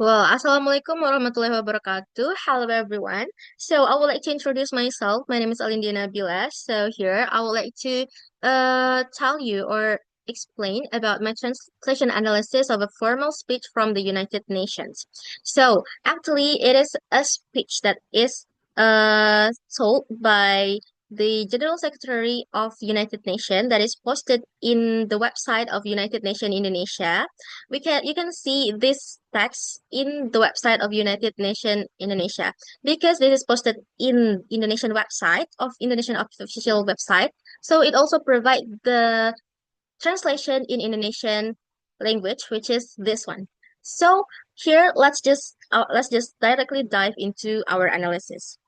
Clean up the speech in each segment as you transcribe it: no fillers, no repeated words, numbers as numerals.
Well, Assalamualaikum warahmatullahi wabarakatuh. Hello, everyone. So, I would like to introduce myself. My name is Alindia Nabila. So, here I would like to tell you or explain about my translation analysis of a formal speech from the United Nations. So, actually, it is a speech that is told by the General Secretary of United Nations that is posted in the website of United Nations Indonesia. You can see this text in the website of United Nations Indonesia because this is posted in Indonesian website of Indonesian official website. So it also provide the translation in Indonesian language, which is this one. So here let's just directly dive into our analysis.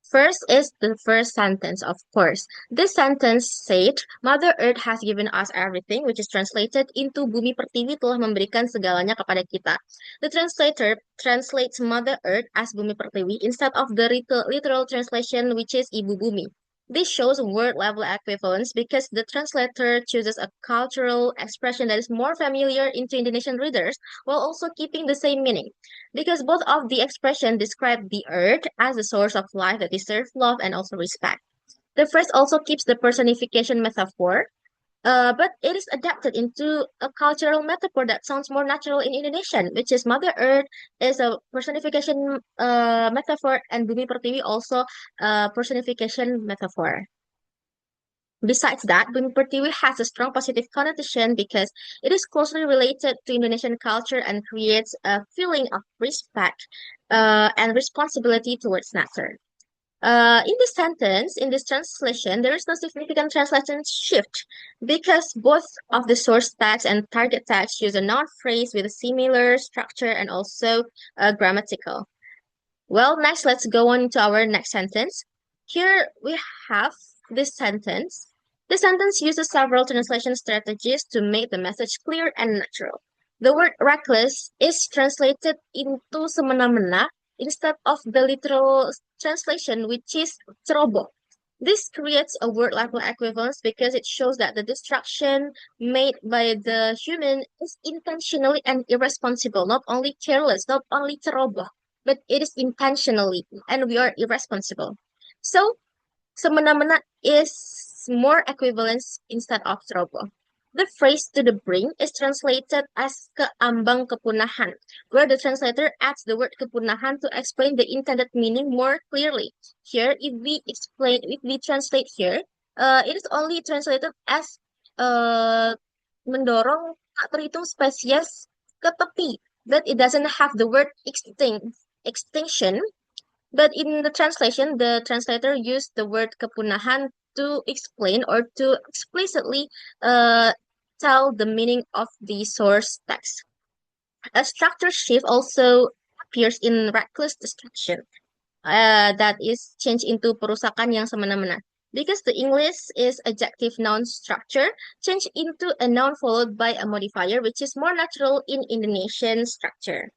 First is the first sentence, of course. This sentence said, Mother Earth has given us everything, which is translated into Bumi Pertiwi telah memberikan segalanya kepada kita. The translator translates Mother Earth as Bumi Pertiwi instead of the literal translation, which is Ibu Bumi. This shows word level equivalence because the translator chooses a cultural expression that is more familiar into Indonesian readers while also keeping the same meaning because both of the expression describe the earth as a source of life that deserves love and also respect. The first also keeps the personification metaphor, but it is adapted into a cultural metaphor that sounds more natural in Indonesian, which is Mother Earth is a personification metaphor and Bumi Pertiwi also a personification metaphor. Besides that, Bumi Pertiwi has a strong positive connotation because it is closely related to Indonesian culture and creates a feeling of respect and responsibility towards nature. In this sentence, in this translation, there is no significant translation shift because both of the source text and target text use a noun phrase with a similar structure and also grammatical. Well, next, let's go on to our next sentence. Here we have this sentence. The sentence uses several translation strategies to make the message clear and natural. The word reckless is translated into semena-mena instead of the literal translation, which is ceroboh. This creates a word level equivalence because it shows that the destruction made by the human is intentionally and irresponsible, not only careless, not only ceroboh, but it is intentionally, and we are irresponsible. So, semena-mena is more equivalence instead of ceroboh. The phrase to the brink is translated as keambang kepunahan, where the translator adds the word kepunahan to explain the intended meaning more clearly. Here, if we translate here, it is only translated as uh, mendorong tak terhitung spesies ke tepi, but it doesn't have the word extinction. But in the translation, the translator used the word kepunahan to explain or to explicitly uh, tell the meaning of the source text. A structure shift also appears in reckless destruction. That is changed into perusakan yang semena-mena. Because the English is adjective noun structure, changed into a noun followed by a modifier, which is more natural in Indonesian structure.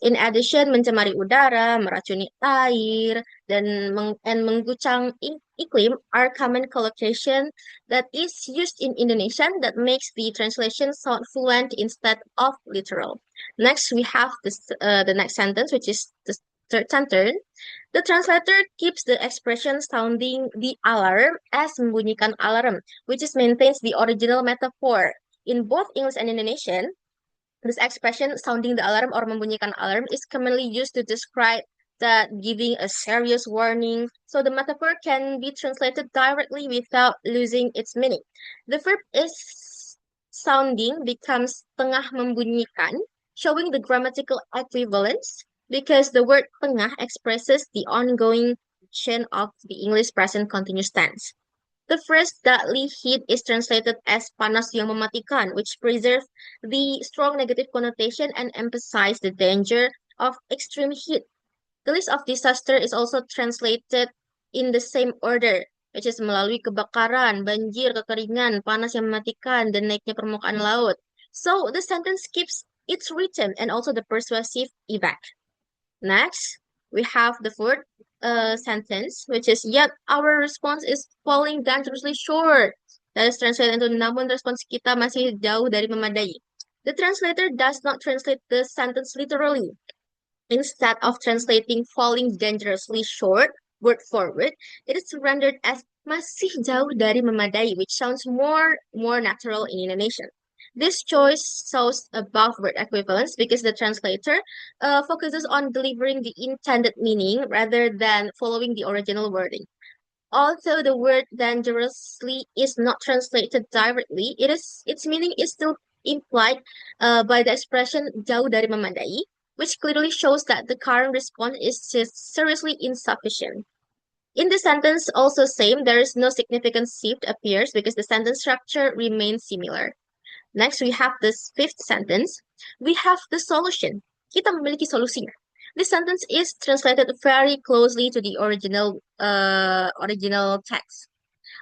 In addition, mencemari udara, meracuni air, and mengguncang iklim are common collocation that is used in Indonesian that makes the translation sound fluent instead of literal. Next, we have the next sentence, which is the third sentence. The translator keeps the expression sounding the alarm as membunyikan alarm, which is maintains the original metaphor. In both English and Indonesian, this expression, sounding the alarm or membunyikan alarm, is commonly used to describe that giving a serious warning. So the metaphor can be translated directly without losing its meaning. The verb is sounding becomes tengah membunyikan, showing the grammatical equivalence because the word tengah expresses the ongoing action of the English present continuous tense. The first deadly heat is translated as panas yang mematikan, which preserves the strong negative connotation and emphasize the danger of extreme heat. The list of disaster is also translated in the same order, which is melalui kebakaran, banjir, kekeringan, panas yang mematikan, dan naiknya permukaan laut. So the sentence keeps its rhythm and also the persuasive effect. Next, we have the fourth sentence, which is, yet our response is falling dangerously short. That is translated into, namun respons kita masih jauh dari memadai. The translator does not translate the sentence literally. Instead of translating falling dangerously short word for word, it is rendered as masih jauh dari memadai, which sounds more natural in Indonesian. This choice shows above word equivalence because the translator focuses on delivering the intended meaning rather than following the original wording. Although the word dangerously is not translated directly, its meaning is still implied by the expression jauh dari memadai, which clearly shows that the current response is just seriously insufficient. In the sentence also same, there is no significant shift appears because the sentence structure remains similar. Next, we have this fifth sentence. We have the solution. Kita memiliki solusinya. This sentence is translated very closely to the original text,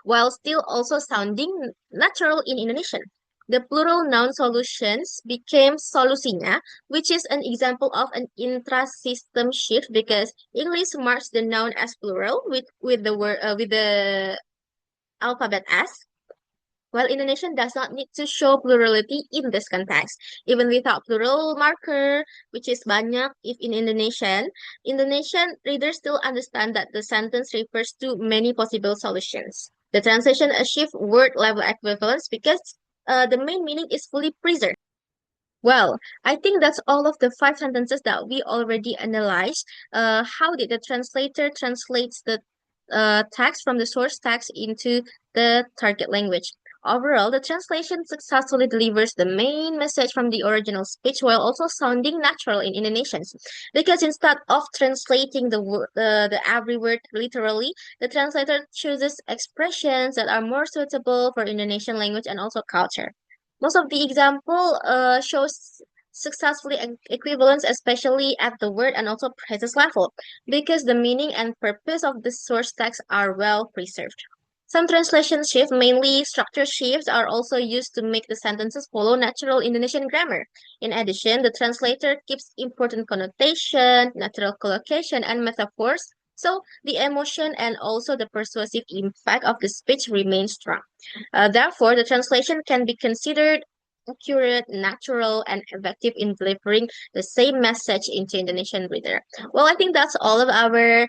while still also sounding natural in Indonesian. The plural noun solutions became solusinya, which is an example of an intra-system shift because English marks the noun as plural with the word with the alphabet S, while Indonesian does not need to show plurality in this context. Even without plural marker, which is banyak, if in Indonesian readers still understand that the sentence refers to many possible solutions. The translation achieves word level equivalence because the main meaning is fully preserved. Well, I think that's all of the five sentences that we already analyzed. How did the translator translates the text from the source text into the target language? Overall, the translation successfully delivers the main message from the original speech while also sounding natural in Indonesian. Because instead of translating the every word literally, the translator chooses expressions that are more suitable for Indonesian language and also culture. Most of the example shows successfully equivalence, especially at the word and also phrases level, because the meaning and purpose of the source text are well preserved. Some translation shifts, mainly structure shifts, are also used to make the sentences follow natural Indonesian grammar. In addition, the translator keeps important connotation, natural collocation, and metaphors, so the emotion and also the persuasive impact of the speech remains strong. Therefore, the translation can be considered accurate, natural, and effective in delivering the same message into Indonesian reader. Well, I think that's all of our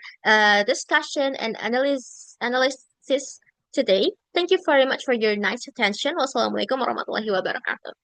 discussion and analysis today. Thank you very much for your nice attention. Wassalamualaikum warahmatullahi wabarakatuh.